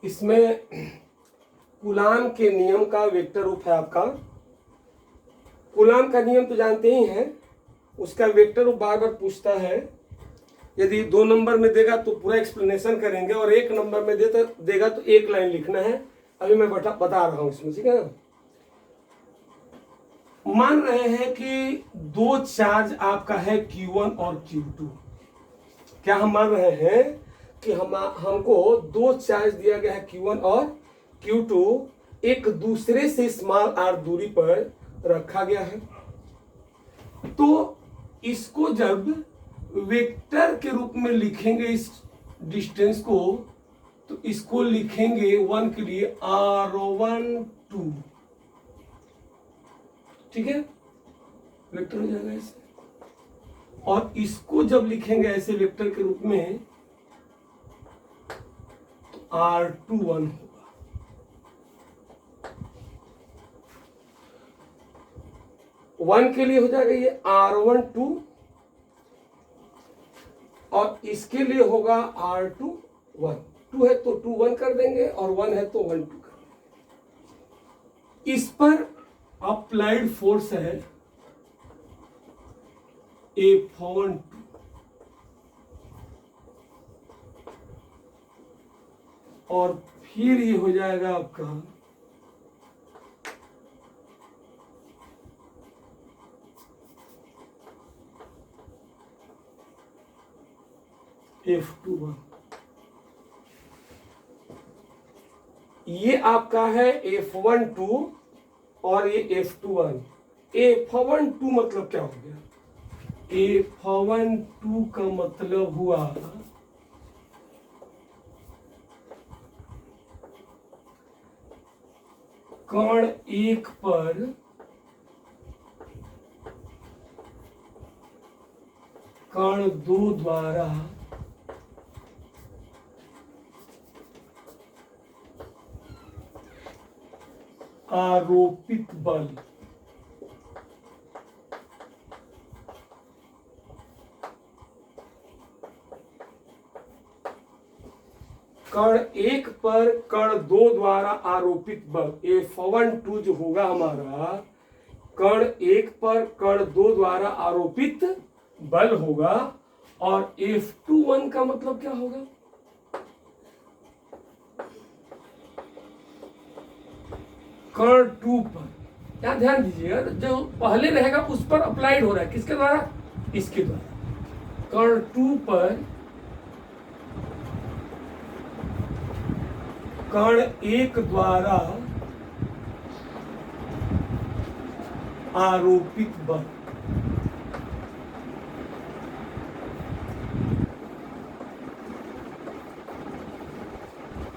इसमें कूलाम के नियम का वेक्टर रूप है आपका। कूलाम का नियम तो जानते ही हैं, उसका वेक्टर रूप बार बार पूछता है। यदि 2 नंबर में देगा तो पूरा एक्सप्लेनेशन करेंगे, और 1 नंबर में देगा तो 1 लाइन लिखना है। अभी मैं बता रहा हूं इसमें, ठीक है ना। मान रहे हैं कि 2 चार्ज आपका है Q1 और Q2। क्या हम मान रहे हैं कि हमको 2 चार्ज दिया गया है Q1 और Q2, एक दूसरे से स्मॉल r दूरी पर रखा गया है। तो इसको जब वेक्टर के रूप में लिखेंगे इस डिस्टेंस को, तो इसको लिखेंगे 1 के लिए R1 2, ठीक है, वेक्टर हो जाएगा ऐसे। और इसको जब लिखेंगे ऐसे वेक्टर के रूप में तो R2 1 होगा। वन के लिए हो जाएगा ये R1 2, और इसके लिए होगा R2 1। 2 है तो 2 1 कर देंगे, और 1 है तो 1 2 कर देंगे। इस पर अप्लाइड फोर्स है F1 2, और फिर ये हो जाएगा आपका F2 1। ये आपका है F1 2 और ये F2 1। F1 2 मतलब क्या हो गया? F1 2 का मतलब हुआ कण 1 पर कण 2 द्वारा आरोपित बल। कण 1 पर कण 2 द्वारा आरोपित बल F1 2 जो होगा हमारा, कण 1 पर कण 2 द्वारा आरोपित बल होगा। और F2 1 का मतलब क्या होगा? कण 2 पर, यहाँ ध्यान दीजिएगा, जो पहले रहेगा उस पर अप्लाइड हो रहा है, किसके द्वारा? इसके द्वारा। कण 2 पर कण 1 द्वारा आरोपित बल।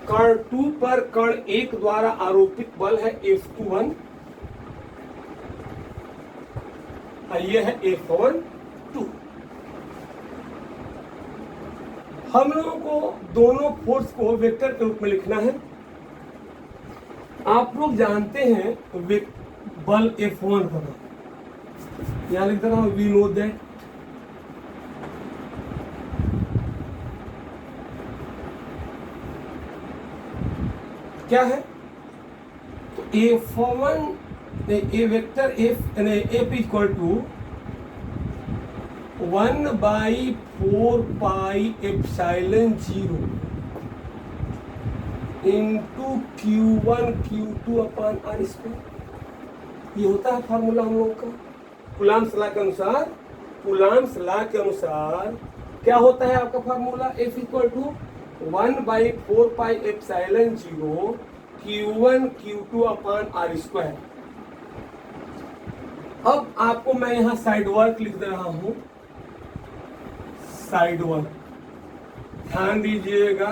कण 2 पर कण 1 द्वारा आरोपित बल है F2 1, और यह है F1 2। हम लोगों को दोनों फोर्स को वेक्टर के रूप में लिखना है। आप लोग जानते हैं बल F1 होगा, यहां लिख रहा हूं, वी नो दैट। क्या है? तो F1 a vector F equal to 1/4 pi epsilon 0 into Q1 Q2 upon R square. ये होता है फार्मूला हम लोगों का कूलाम्स लॉ के अनुसार। कूलाम्स लॉ के अनुसार क्या होता है आपका formula? F equal to 1/4 pi epsilon 0 Q1 Q2 upon R square. अब आपको मैं यहां साइड वर्क लिख दे रहा हूं, साइड वर्क ध्यान दीजिएगा।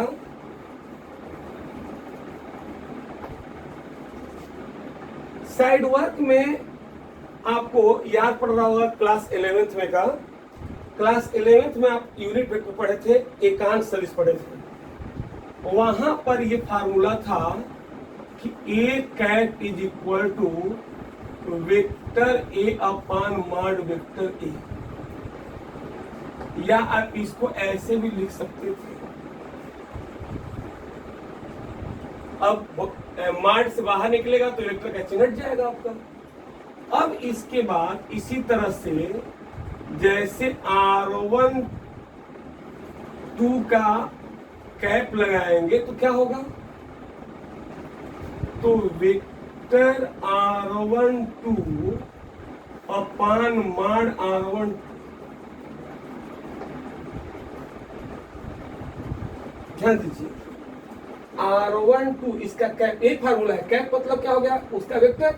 साइड वर्क में आपको याद पड़ रहा होगा क्लास 11th में का, क्लास 11th में आप यूनिट वेक्टर पढ़े थे, एकांक सदिश पढ़े थे। वहां पर ये फार्मूला था कि A cap is equal to vector A upon mod vector A. या आप इसको ऐसे भी लिख सकते थे। अब मार्ट से बाहर निकलेगा तो इलेक्ट्रॉन का चिन्ह हट जाएगा आपका। अब इसके बाद इसी तरह से जैसे R12 का कैप लगाएंगे तो क्या होगा, तो वेक्टर R12 अपान माड R12, ध्यान दीजिए R12 इसका कैप, एक फार्मूला है, कैप मतलब क्या हो गया, उसका वेक्टर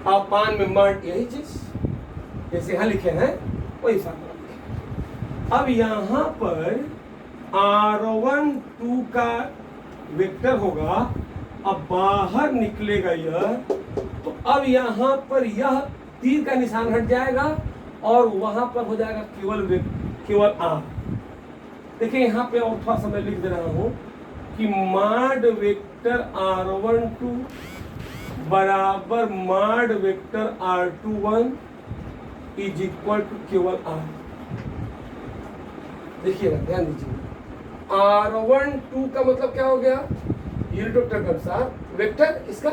अपान में माड, यही चीज जैसे यहां लिखे हैं वही फार्मूला। अब यहां पर R12 का वेक्टर होगा, अब बाहर निकलेगा यह, तो अब यहां पर यह तीर का निशान हट जाएगा और वहां पर हो जाएगा केवल R। देखिए यहां पे और थोड़ा सा मैं लिख दे रहा हूं कि माड वेक्टर R12 बराबर mod vector R21 is equal to केवल R। देखिएगा, ध्यान दीजिए, R12 का मतलब क्या हो गया, यूनिट वेक्टर के अनुसार वेक्टर इसका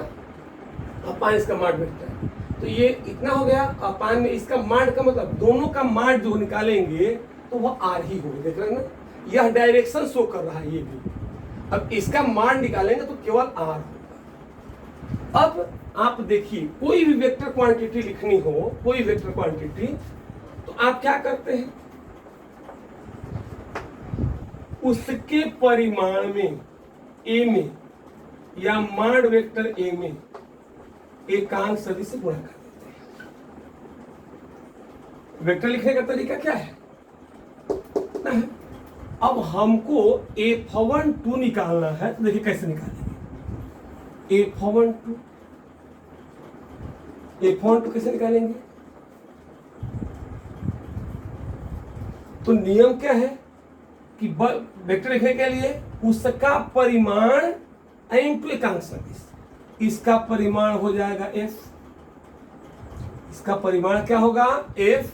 अपान इसका माड वेक्टर, तो ये इतना हो गया। अपान में इसका माड का मतलब दोनों का माड जो निकालेंगे तो वह R ही होगा। देख रहे हैं ना, यह डायरेक्शन शो कर रहा है ये भी। अब इसका माड निकालेंगे तो केवल R होगा। अब आप देखिए, कोई भी वेक्टर क्वांटिटी लिखनी हो, कोई वेक्टर क्वांटिटी, तो आप क्या करते हैं, उसके परिमाण में A में या माड वेक्टर A में एकांक सदिश से गुणा कर देते हैं। वेक्टर लिखने का तरीका क्या है, अब हमको F12 निकालना है, तो देखिए कैसे निकालेंगे। F12 कैसे निकालेंगे, तो नियम क्या है कि वेक्टर लिखने के लिए उसका परिमाण इनटू एकांक सदिश, इसका परिमाण हो जाएगा F, इसका परिमाण क्या होगा F,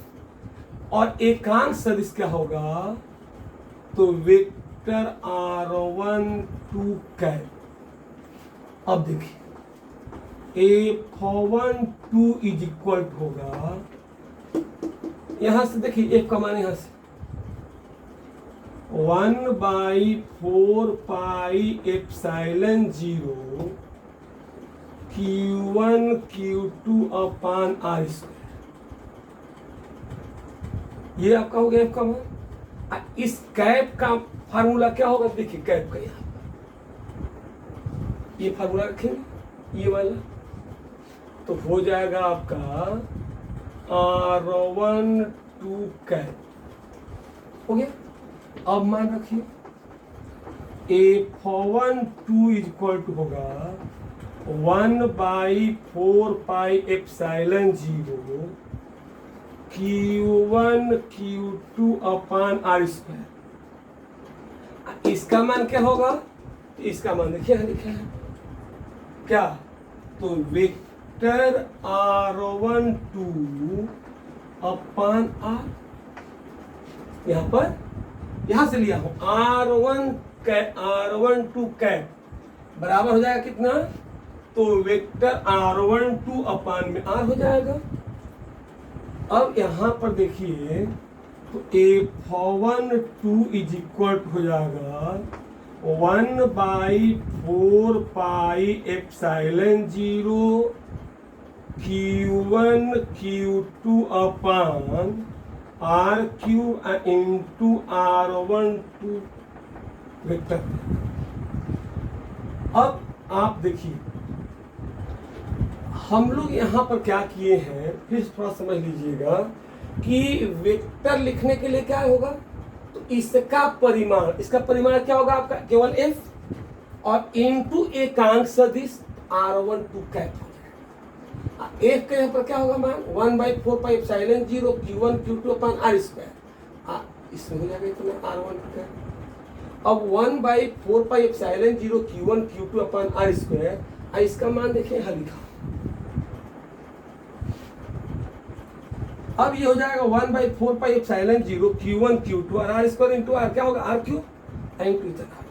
और एकांक सदिश क्या होगा, तो वेक्टर R12 कैप। अब देखिए F12 इज इक्वल होगा, यहां से देखिए F का मान यहां से 1/4 पाई एप्सिलॉन 0 Q1 Q2 अपान R स्क्वायर, ये आपका हो गया F का मान। इस कैप का फार्मूला क्या होगा, देखिए कैप का यहाँ ये फार्मूला रखेंगे, ये वाला, तो हो जाएगा आपका R12 कैप हो गया। अब मान रखिए F12 इज इक्वल टू होगा 1/4 पाई एप्सिलॉन 0 Q1 Q2 अपान R स्क्वायर। इसका मान क्या होगा, तो इसका मान देखिए लिखा है क्या, तो वेक्टर R12 अपान R, यहां पर यहां से लिया हूं R12 कैप बराबर हो जाएगा कितना, तो वेक्टर R12 अपान में R हो जाएगा। अब यहां पर देखिए तो F12 इज इक्वल हो जाएगा 1/4 पाई एप्सिलॉन 0 Q1 Q2 अपान RQ इंटू R12 वेक्टर। अब आप देखिए हम लोग यहाँ पर क्या किए हैं, फिर थोड़ा समझ लीजिएगा कि वेक्टर लिखने के लिए क्या होगा, तो इसका परिमाण, इसका परिमाण क्या होगा आपका केवल F, और इनटू एकांक सदिश R12 कैप हो जाएगा। F के यहाँ पर क्या होगा मान 1/4 पाई एप्सिलॉन 0 Q1 Q2 अपान R स्क्वायर, इसमें हो जाएगा इतना R12 कैप। अब 1/4 पाई एप्सिलॉन 0 Q1 Q2 अपान R स्क्वायर, इसका मान देखिए यहाँ लिखा। अब ये हो जाएगा 1/4πε0 Q1 Q2 और R स्क्वायर इंटू आर, क्या होगा, आर क्यू इंटू इतना।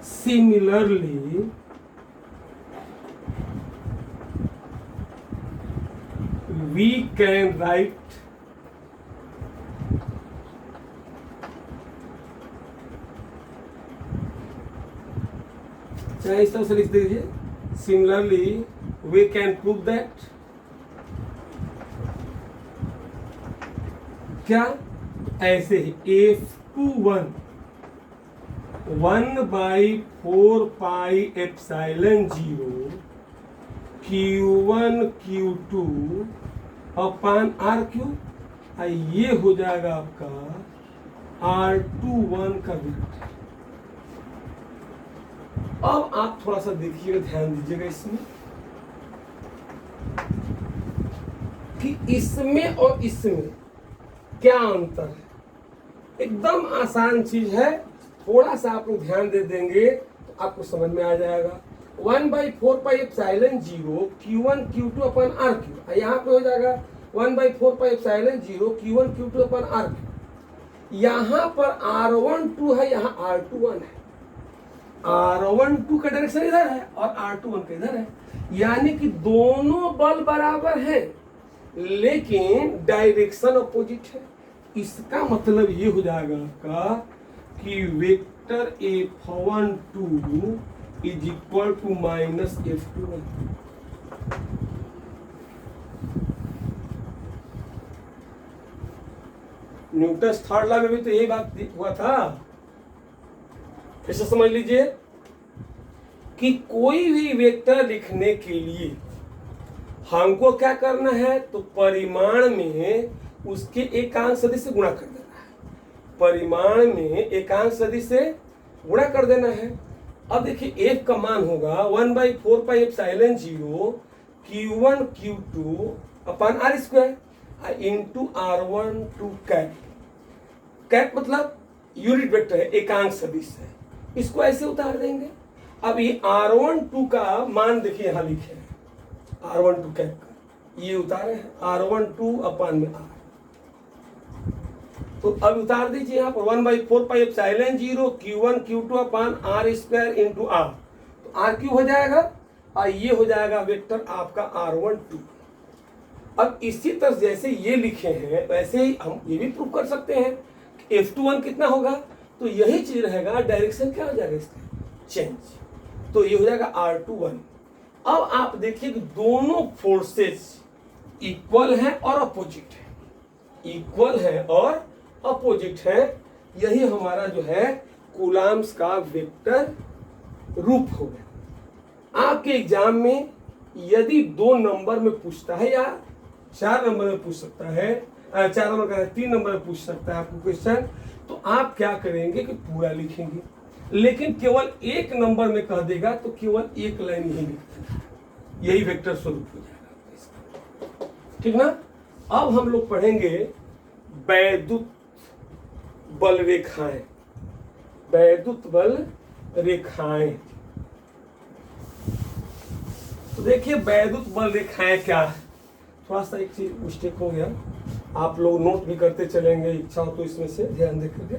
सिमिलरली we can write चाहे इस तरह से लिख दीजिए, similarly we can prove that क्या, ऐसे ही F21 1/4πε0 Q1 Q2 upon are Q, ये हो जाएगा आपका R21 का वेक्टर। अब आप थोड़ा सा देखिएगा, ध्यान दीजिएगा इसमें कि इसमें और इसमें क्या अंतर है। एकदम आसान चीज है, थोड़ा सा आप लोग ध्यान दे देंगे तो आपको समझ में आ जाएगा। 1/4πε0 Q1 Q2 upon are Q, यहाँ पे हो जाएगा 1/4πε0 Q1 Q2 upon are Q. यहाँ पर R12 है, यहाँ R21 है। R12 का डायरेक्शन इधर है और R21 का इधर है, यानी कि दोनों बल बराबर हैं लेकिन डायरेक्शन अपोजिट है। इसका मतलब ये हो जाएगा आपका कि vector F12 is equal to minus F21। Newton third law में भी तो यही बात हुआ था। ऐसा समझ लीजिए कि कोई भी वेक्टर लिखने के लिए हमको क्या करना है, तो परिमाण में उसके एकांक सदिश से गुणा कर देना है। परिमाण में एकांक सदिश से गुणा कर देना है। अब देखिए F का मान होगा 1/4πε0 Q1 Q2 upon R square into R12 cap. Cap मतलब यूनिट वेक्टर है, एकांक सदिश है, इसको ऐसे उतार देंगे। अब ये R12 का मान देखिए यहाँ लिखे हैं, R12 कैप का ये उतारे हैं, R12 अपान में R। तो अब उतार दीजिए यहाँ पर 1/4πε0 Q1 Q2 upon R square into R, तो आर क्यू हो जाएगा और ये हो जाएगा वेक्टर आपका R12। अब इसी तरह जैसे ये लिखे हैं वैसे ही हम ये भी प्रूव कर सकते हैं कि F21 कितना होगा, तो यही चीज रहेगा, डायरेक्शन क्या हो जाएगा इसका, चेंज, तो ये हो जाएगा R21। अब आप देखिए कि दोनों फोर्सेस इक्वल हैं और अपोजिट है, इक्वल है और अपोजिट है। यही हमारा जो है कूलाम्स का वेक्टर रूप हो गया। आपके एग्जाम में यदि 2 नंबर में पूछता है या 4 नंबर में पूछ सकता है, 4 नंबर का 3 नंबर में पूछ सकता है आपको क्वेश्चन, तो आप क्या करेंगे कि पूरा लिखेंगे, लेकिन केवल 1 नंबर में कह देगा तो केवल 1 लाइन ही लिख देना, यही वेक्टर स्वरूप हो जाएगा इसका, ठीक ना। अब हम लोग पढ़ेंगे वैद्युत बल रेखाएं। वैद्युत बल रेखाएं, तो देखिए वैद्युत बल रेखाएं क्या है। थोड़ा सा एक चीज मिस्टेक हो गया, आप लोग नोट भी करते चलेंगे, इच्छा हो तो इसमें से ध्यान दे करके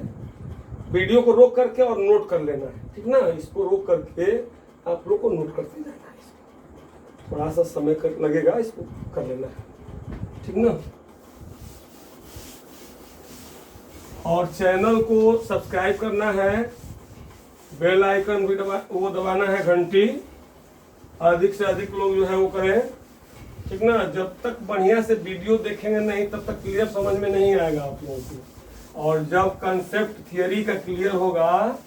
वीडियो को रोक करके और नोट कर लेना है, ठीक ना। इसको रोक करके आप लोग को नोट करते जाना है, इसको थोड़ा सा समय लगेगा, इसको कर लेना है, ठीक ना। और चैनल को सब्सक्राइब करना है, बेल आइकन भी वो दबाना है, घंटी, अधिक से अधिक लोग जो है वो करें, ठीक ना। जब तक बढ़िया से वीडियो देखेंगे नहीं तब तक क्लियर समझ में नहीं आएगा आप लोगों को, और जब कंसेप्ट थियरी का क्लियर होगा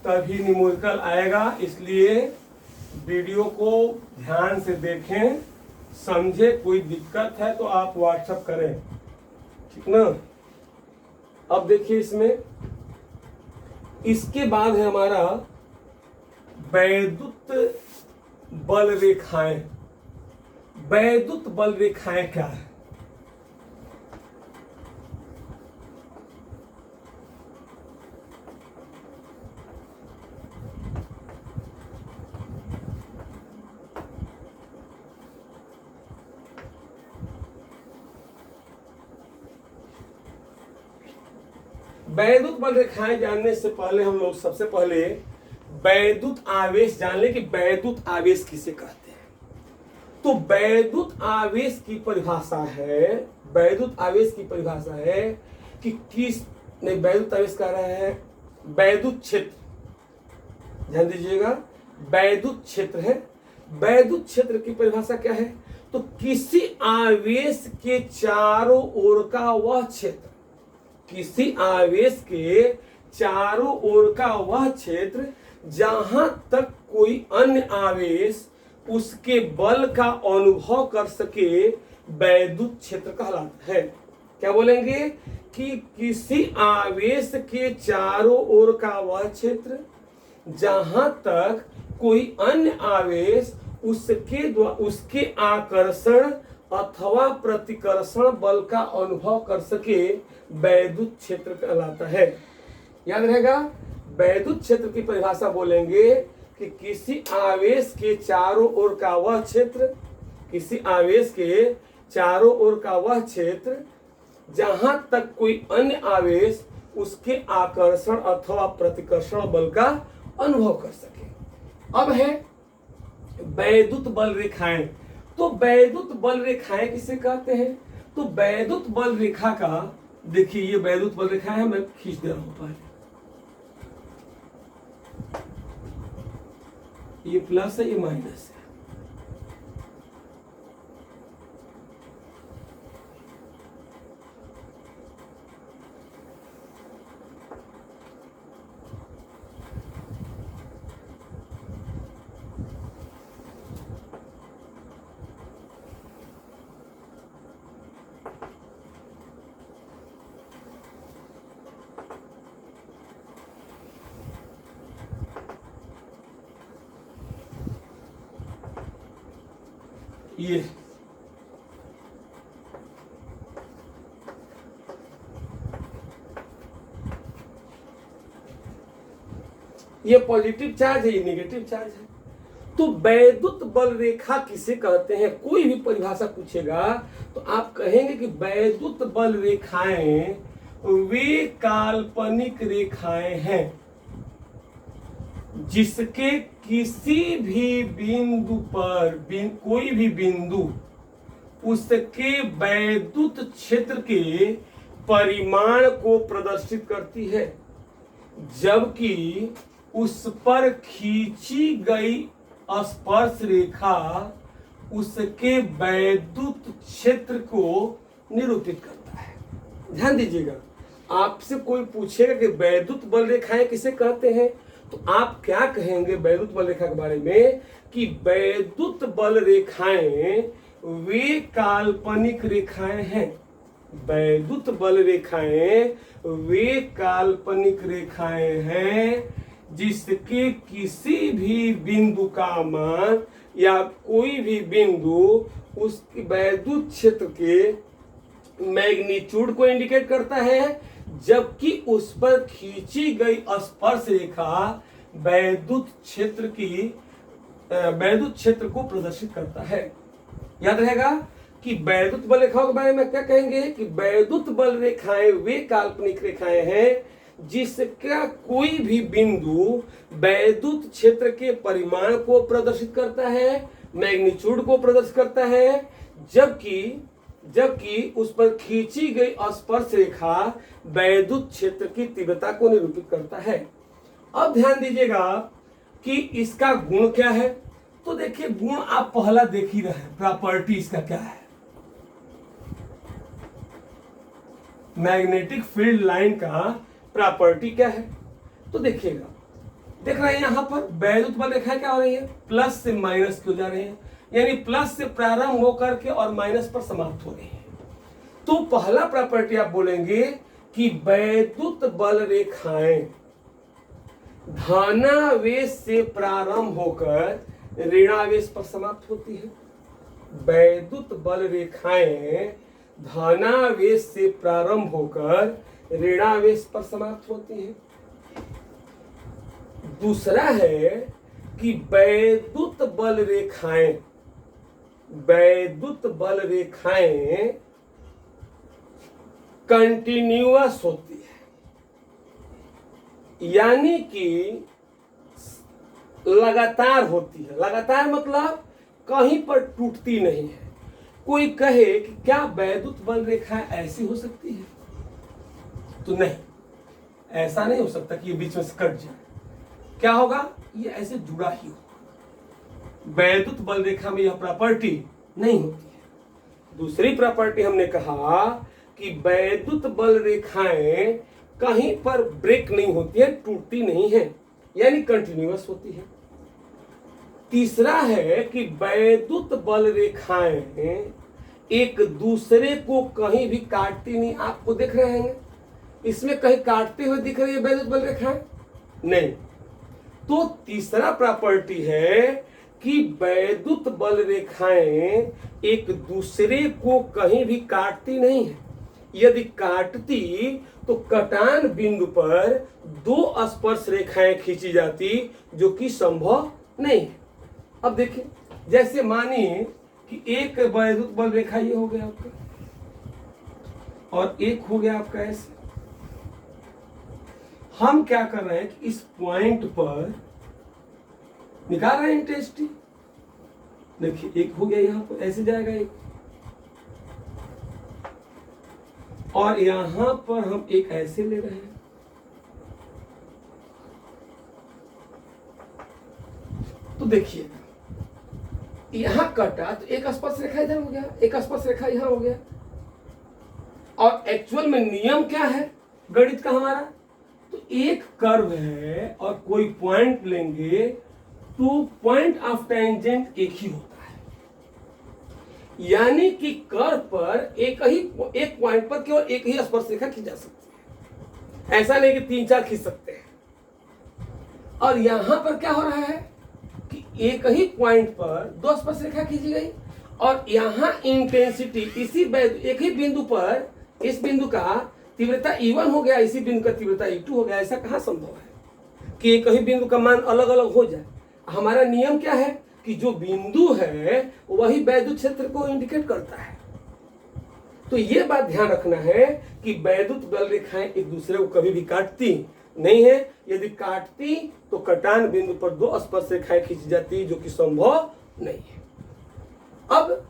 तभी न्यूमेरिकल आएगा। इसलिए वीडियो को ध्यान से देखें, समझे, कोई दिक्कत है तो आप व्हाट्सएप करें, ठीक ना। अब देखिए इसमें इसके बाद है हमारा वैद्युत बल रेखाएं। वैद्युत बल रेखाएं क्या है, वैद्युत बल रेखाएं जानने से पहले हम लोग सबसे पहले वैद्युत आवेश जान लें कि वैद्युत आवेश किसे कहते हैं। तो वैद्युत आवेश की परिभाषा है, वैद्युत आवेश की परिभाषा है कि किस नहीं, वैद्युत आवेश कह रहा है वैद्युत क्षेत्र, ध्यान दीजिएगा, वैद्युत क्षेत्र है। वैद्युत क्षेत्र की परिभाषा क्या है? तो किसी आवेश के चारों ओर का वह क्षेत्र, किसी आवेश के चारों ओर का वह क्षेत्र जहां तक कोई अन्य आवेश उसके बल का अनुभव कर सके, वैद्युत क्षेत्र कहलाता है। क्या बोलेंगे कि किसी आवेश के चारों ओर का वह क्षेत्र जहां तक कोई अन्य आवेश उसके आकर्षण अथवा प्रतिकर्षण बल का अनुभव कर सके, वैद्युत क्षेत्र कहलाता है। याद रहेगा, वैद्युत क्षेत्र की परिभाषा बोलेंगे कि किसी आवेश के चारों ओर का वह क्षेत्र, किसी आवेश के चारों ओर का वह क्षेत्र जहां तक कोई अन्य आवेश उसके आकर्षण अथवा प्रतिकर्षण बल का अनुभव कर सके। अब है वैद्युत बल रेखाएं। तो वैद्युत बल रेखाएं किसे कहते हैं? तो वैद्युत बल रेखा का देखिए, ये वैद्युत बल रेखा है, मैं खींच दे रहा हूं पहले, ये प्लस है, ये माइनस है। ये पॉजिटिव चार्ज है, ये नेगेटिव चार्ज है। तो वैद्युत बल रेखा किसे कहते हैं? कोई भी परिभाषा पूछेगा तो आप कहेंगे कि वैद्युत बल रेखाएं वे काल्पनिक रेखाएं हैं जिसके किसी भी बिंदु पर कोई भी बिंदु उसके वैद्युत क्षेत्र के परिमाण को प्रदर्शित करती है, जबकि उस पर खींची गई स्पर्श रेखा उसके वैद्युत क्षेत्र को निरूपित करता है। ध्यान दीजिएगा, आपसे कोई पूछेगा कि वैद्युत बल रेखाएं किसे कहते हैं, तो आप क्या कहेंगे वैद्युत बल रेखा के बारे में कि वैद्युत बल रेखाएं वे काल्पनिक रेखाएं हैं। वैद्युत बल रेखाएं वे काल्पनिक रेखाएं हैं जिसके किसी भी बिंदु का मान या कोई भी बिंदु उस वैद्युत क्षेत्र के मैग्नीट्यूड को इंडिकेट करता है, जबकि उस पर खींची गई स्पर्श रेखा वैद्युत क्षेत्र को प्रदर्शित करता है। याद रहेगा कि वैद्युत बल रेखाओं के बारे में क्या कहेंगे कि वैद्युत बल रेखाएं वे काल्पनिक रेखाएं हैं जिसका कोई भी बिंदु वैद्युत क्षेत्र के परिमाण को प्रदर्शित करता है, मैग्नीट्यूड को प्रदर्शित करता है, जबकि उस पर खींची गई स्पर्श रेखा वैद्युत क्षेत्र की तीव्रता को निरूपित करता है। अब ध्यान दीजिएगा कि इसका गुण क्या है। तो देखिए, गुण आप पहला देख ही रहे, प्रॉपर्टी इसका क्या है। मैग्नेटिक फील्ड लाइन का प्रॉपर्टी क्या है, तो देखिएगा, देख रहे हैं यहां पर वैद्युत बल रेखाएं क्या हो रही है, प्लस से माइनस की हो जा रही है, यानी प्लस से प्रारंभ होकर के और माइनस पर समाप्त हो रही है। तो पहला प्रॉपर्टी आप बोलेंगे कि वैद्युत बल रेखाएं धनावेश से प्रारंभ होकर ऋणावेश पर समाप्त होती है। वैद्युत बल रेखाएं धनावेश से प्रारंभ होकर ऋणावेश पर समाप्त होती है। दूसरा है कि वैद्युत बल रेखाएं कंटिन्यूअस होती है। यानी कि लगातार होती है। लगातार मतलब कहीं पर टूटती नहीं है। कोई कहे कि क्या वैद्युत बल रेखा ऐसी हो सकती है, तो नहीं, ऐसा नहीं हो सकता कि ये बीच में से कट जाए। क्या होगा, ये ऐसे जुड़ा ही होगा। वैद्युत बल रेखा में यह प्रॉपर्टी नहीं होती है। दूसरी प्रॉपर्टी हमने कहा कि वैद्युत बल रेखाएं कहीं पर ब्रेक नहीं होती है, टूटती नहीं है, यानी कंटिन्यूअस होती है। तीसरा है कि वैद्युत बल रेखाएं एक दूसरे को कहीं भी काटती नहीं। आपको देख रहे हैं इसमें कहीं काटते हुए दिख रही है वैद्युत बल रेखाएं? नहीं। तो तीसरा प्रॉपर्टी है कि वैद्युत बल रेखाएं एक दूसरे को कहीं भी काटती नहीं है। यदि काटती तो कटान बिंदु पर दो स्पर्श रेखाएं खींची जाती, जो कि संभव नहीं है। अब देखिए, जैसे मानिए कि एक वैद्युत बल रेखा ये हो गया आपका, और एक हो गया आपका ऐसे। हम क्या कर रहे हैं कि इस पॉइंट पर निकाल रहे हैं इंटेंसिटी। देखिए, एक हो गया, यहां पर ऐसे जाएगा एक, और यहां पर हम एक ऐसे ले रहे हैं। तो देखिए, यहां कटा तो एक स्पर्श रेखा इधर हो गया, एक स्पर्श रेखा यहां हो गया। और एक्चुअल में नियम क्या है गणित का हमारा, तो एक कर्व है और कोई पॉइंट लेंगे तो पॉइंट ऑफ टेंजेंट एक ही होता है। यानी कि कर्व पर एक पॉइंट पर केवल एक ही स्पर्श रेखा खींच जा सकती है, ऐसा नहीं कि 3-4 खींच सकते हैं। और यहां पर क्या हो रहा है कि एक ही पॉइंट पर दो स्पर्श रेखा खींची गई, और यहां इंटेंसिटी इसी एक ही बिंदु पर, इस बिंदु का तीव्रता E1 हो गया, इसी बिंदु का तीव्रता E2 हो गया। ऐसा कहां संभव है कि एक ही बिंदु का मान अलग अलग हो जाए? हमारा नियम क्या है कि जो बिंदु है वही वैद्युत क्षेत्र को इंडिकेट करता है। तो ये बात ध्यान रखना है कि वैद्युत बल रेखाएं एक दूसरे को कभी भी काटती नहीं है। यदि काटती तो कटान बिंदु पर दो स्पर्श रेखाएं खींची जाती, जो कि संभव नहीं है। अब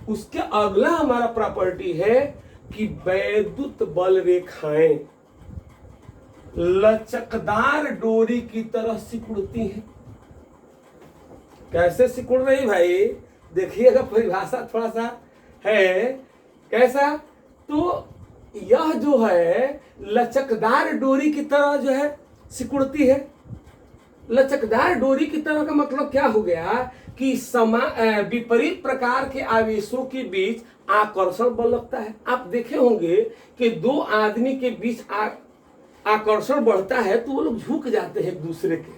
उसके अगला हमारा प्रॉपर्टी है कि वैद्युत बल रेखाएं लचकदार डोरी की तरह सिकुड़ती हैं। कैसे सिकुड़ रही भाई, देखिएगा, परिभाषा थोड़ा सा है कैसा। तो यह जो है लचकदार डोरी की तरह जो है सिकुड़ती है। लचकदार डोरी की तरह का मतलब क्या हो गया कि विपरीत प्रकार के आवेशों के बीच आकर्षण बल लगता है। आप देखे होंगे कि दो आदमी के बीच आकर्षण बढ़ता है तो वो लोग झुक जाते हैं एक दूसरे के।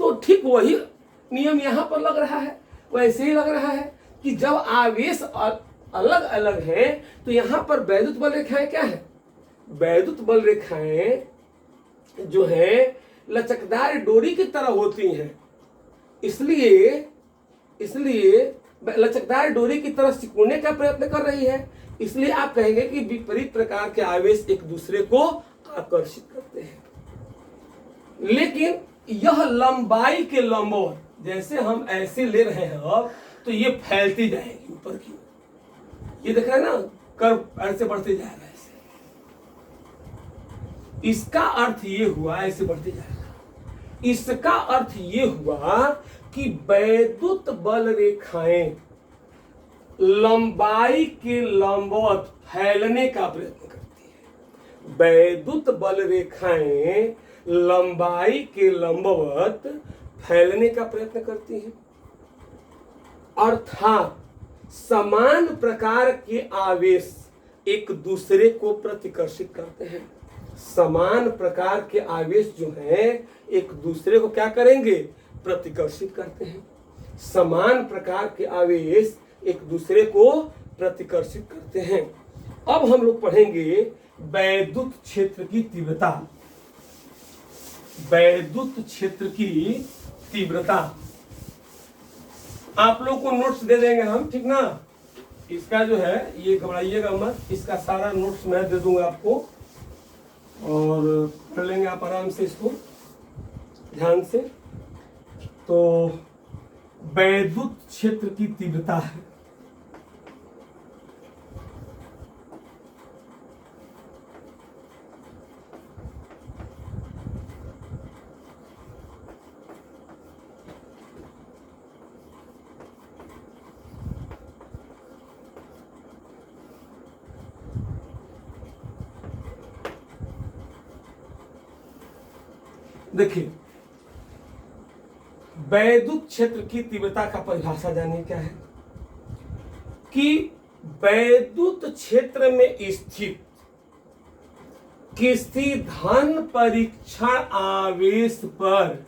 तो ठीक वही नियम यहाँ पर लग रहा है। वैसे ही लग रहा है कि जब आवेश अलग अलग है तो यहाँ पर वैद्युत बल रेखाएं क्या है, वैद्युत बल रेखाएं जो है लचकदार डोरी की तरह होती हैं। इसलिए लचकदार डोरी की तरह सिकुड़ने का प्रयत्न कर रही है। इसलिए आप कहेंगे कि विपरीत प्रकार के आवेश एक दूसरे को आकर्षित करते हैं। लेकिन यह लंबाई के लंबवत, जैसे हम ऐसे ले रहे हैं अब, तो ये फैलती जाएगी ऊपर की ओर। ये देख रहे हैं ना, कर्व ऐसे बढ़ते जा रहा है ऐसे। इसका अर्थ ये हुआ, ऐसे बढ़ते जाएगा। इसका अर्थ ये हुआ कि वैद्युत बल रेखाएं लंबाई के लंबवत फैलने का प्रयत्न करती है। वैद्युत बल रेखाएं लंबाई के लंबवत फैलने का प्रयत्न करती हैं, अर्थात समान प्रकार के आवेश एक दूसरे को प्रतिकर्षित करते हैं। समान प्रकार के आवेश जो हैं एक दूसरे को क्या करेंगे, प्रतिकर्षित करते हैं। समान प्रकार के आवेश एक दूसरे को प्रतिकर्षित करते हैं। अब हम लोग पढ़ेंगे वैद्युत क्षेत्र की तीव्रता। वैद्युत क्षेत्र की तीव्रता आप लोग को नोट्स दे देंगे हम, ठीक ना। इसका जो है ये घबराइएगा मत, इसका सारा नोट्स मैं दे दूंगा आपको और पढ़ लेंगे आप आराम से इसको। ध्यान से। तो वैद्युत क्षेत्र की तीव्रता है, देखिए वैद्युत क्षेत्र की तीव्रता का परिभाषा जानिए क्या है कि वैद्युत क्षेत्र में स्थित किसी धन परीक्षण आवेश पर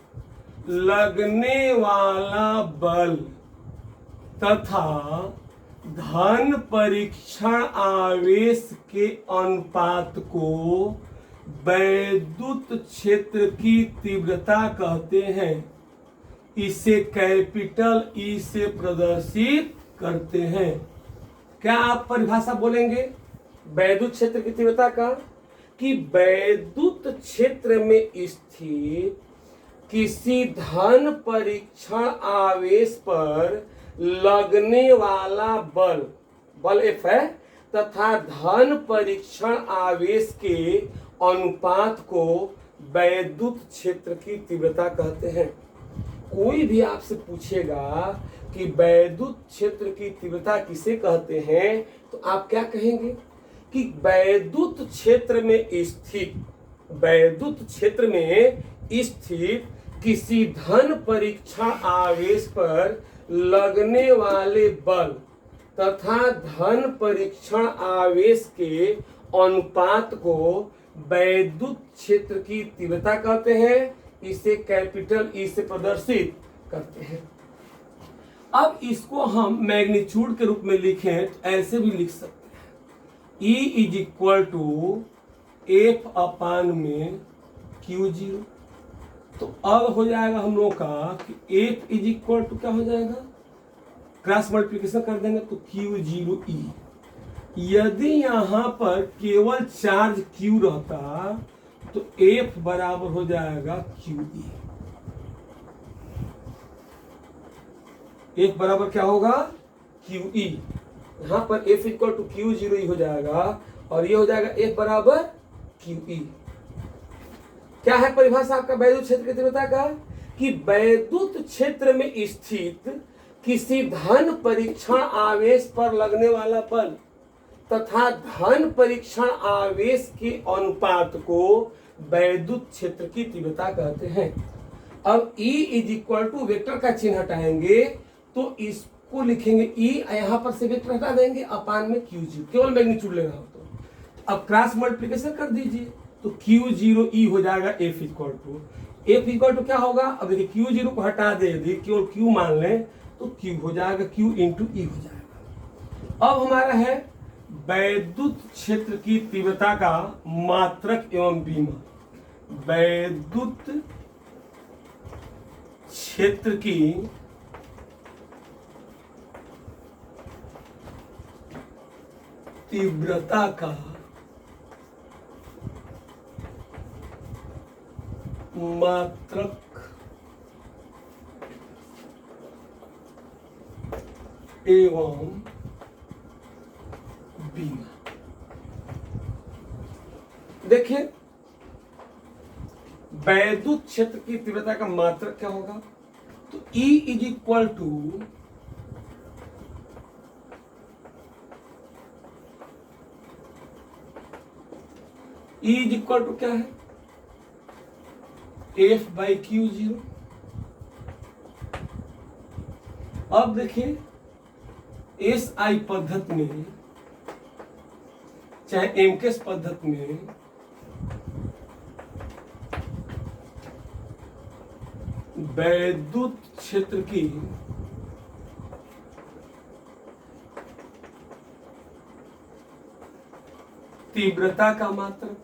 लगने वाला बल तथा धन परीक्षण आवेश के अनुपात को वैद्युत क्षेत्र की तीव्रता कहते हैं। इसे कैपिटल ई से प्रदर्शित करते हैं। क्या आप परिभाषा बोलेंगे वैद्युत क्षेत्र की तीव्रता का कि वैद्युत क्षेत्र में स्थित किसी धन परीक्षण आवेश पर लगने वाला बल F है तथा धन परीक्षण आवेश के अनुपात को वैद्युत क्षेत्र की तीव्रता कहते हैं। कोई भी आपसे पूछेगा कि वैद्युत क्षेत्र की तीव्रता किसे कहते हैं तो आप क्या कहेंगे कि वैद्युत क्षेत्र में स्थित किसी धन परीक्षण आवेश पर लगने वाले बल तथा धन परीक्षण आवेश के अनुपात को वैद्युत क्षेत्र की तीव्रता कहते हैं। इसे कैपिटल ई से प्रदर्शित करते हैं। अब इसको हम मैग्नीट्यूड के रूप में लिखें तो ऐसे भी लिख सकते हैं, E is equal to F upon में Q0। तो अब हो जाएगा हम लोग का कि एफ इज इक्वल टू क्या हो जाएगा, क्रॉस मल्टीप्लिकेशन कर देंगे तो Q0E। यदि यहाँ पर केवल चार्ज Q रहता तो F बराबर हो जाएगा QE। F बराबर क्या होगा QE। यहाँ पर F इक्वल टू Q0E हो जाएगा और ये हो जाएगा F बराबर QE। क्या है परिभाषा आपका वैद्युत क्षेत्र की तीव्रता का कि वैद्युत क्षेत्र में स्थित किसी धन परीक्षण आवेश पर लगने वाला बल तथा धन परीक्षण आवेश के अनुपात को वैद्युत क्षेत्र की तीव्रता कहते हैं। अब E is equal to vector का चिन्ह हटाएंगे तो इसको लिखेंगे E, यहां पर से वेक्टर हटा देंगे अपान में Q0, केवल मैग्नीट्यूड लेना हो तो अब क्रॉस मल्टीप्लिकेशन कर दीजिए तो Q0E हो जाएगा F इक्वल टू क्या होगा। अब देखिए Q0 को हटा दे यदि केवल Q मान लें तो Q हो जाएगा Q इंटू E हो जाएगा। अब हमारा है वैद्युत क्षेत्र की तीव्रता का मात्रक एवं बीमा। वैद्युत क्षेत्र की तीव्रता का मात्रक एवं बीमा। देखिए वैद्युत क्षेत्र की तीव्रता का मात्रक क्या होगा तो E इज इक्वल टू क्या है F बाई Q0। अब देखिए SI पद्धति में चाहे एमकेस पद्धति में वैद्युत क्षेत्र की तीव्रता का मात्रक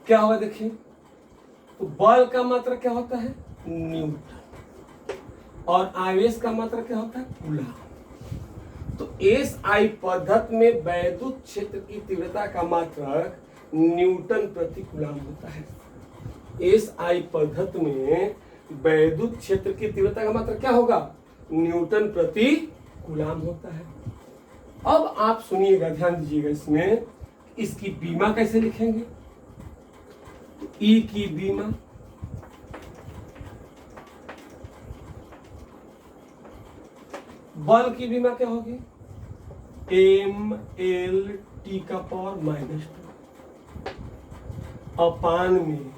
क्या होगा। देखिए तो बल का मात्रक क्या होता है न्यूटन और आवेश का मात्रक क्या होता है कूलम। तो एस आई पद्धति में वैद्युत क्षेत्र की तीव्रता का मात्रक न्यूटन प्रति कूलम होता है। एस आई पद्धति में वैद्युत क्षेत्र की तीव्रता का मात्रक क्या होगा? न्यूटन प्रति कूलम होता है। अब आप सुनिएगा, ध्यान दीजिएगा इसमें, इसकी बीमा कैसे लिखेंगे? तो ई की बीमा बल की बीमा क्या होगी? एम एल टी का पावर -2 अपान में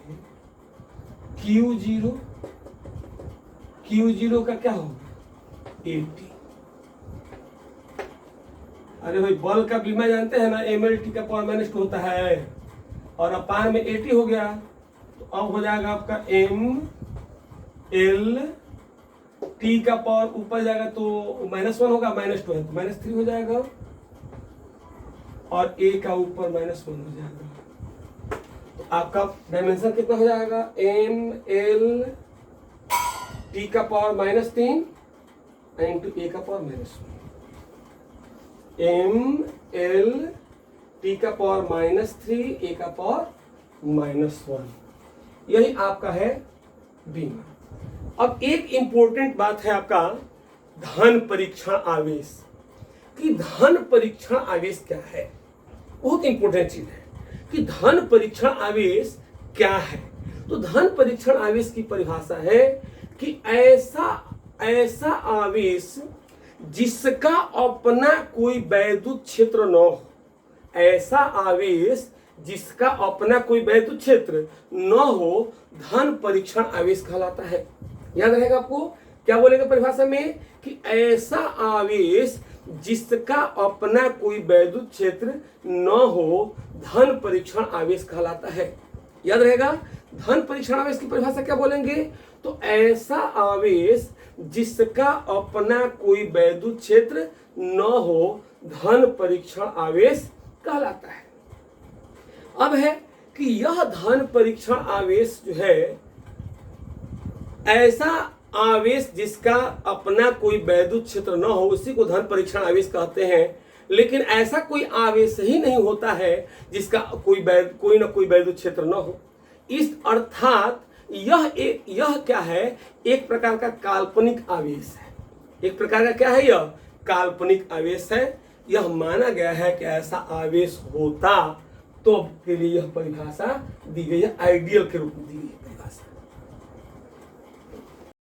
Q0 का क्या होगा? 80। अरे भाई बल का बीमा जानते हैं ना, एम एल टी का पावर -2 होता है और अपान में 80 हो गया, तो अब हो जाएगा आपका एम एल टी का पावर ऊपर जाएगा तो -1 होगा, -2 है तो -3 हो जाएगा और ए का ऊपर -1 हो जाएगा। तो आपका डायमेंशन कितना हो जाएगा? एम एल टी का पावर -3 इंटू ए का पावर -1। एम एल टी का पावर -3 ए का पावर -1, यही आपका है बीमा। अब एक इंपॉर्टेंट बात है आपका धन परीक्षण आवेश, कि धन परीक्षण आवेश क्या है? बहुत इंपॉर्टेंट चीज है कि धन परीक्षण आवेश क्या है। तो धन परीक्षण आवेश की परिभाषा है कि ऐसा आवेश जिसका अपना कोई वैद्युत क्षेत्र न हो, ऐसा आवेश जिसका अपना कोई वैद्युत क्षेत्र न हो, धन परीक्षण आवेश कहलाता है। याद रहेगा आपको, क्या बोलेगा परिभाषा में? कि ऐसा आवेश जिसका अपना कोई वैद्युत क्षेत्र न हो, धन परीक्षण आवेश कहलाता है। याद रहेगा, धन परीक्षण आवेश की परिभाषा क्या बोलेंगे? तो ऐसा आवेश जिसका अपना कोई वैद्युत क्षेत्र न हो, धन परीक्षण आवेश कहलाता है। अब है कि यह धन परीक्षण आवेश जो है, ऐसा आवेश जिसका अपना कोई वैद्युत क्षेत्र न हो, उसी को धन परीक्षण आवेश कहते हैं। लेकिन ऐसा कोई आवेश ही नहीं होता है जिसका कोई ना कोई वैद्युत क्षेत्र न हो। इस अर्थात यह क्या है? एक प्रकार का काल्पनिक आवेश है। एक प्रकार का क्या है? यह काल्पनिक आवेश है। यह माना गया है कि ऐसा आवेश होता तो फिर यह परिभाषा दी गई है, आइडियल के रूप में दी गई है परिभाषा।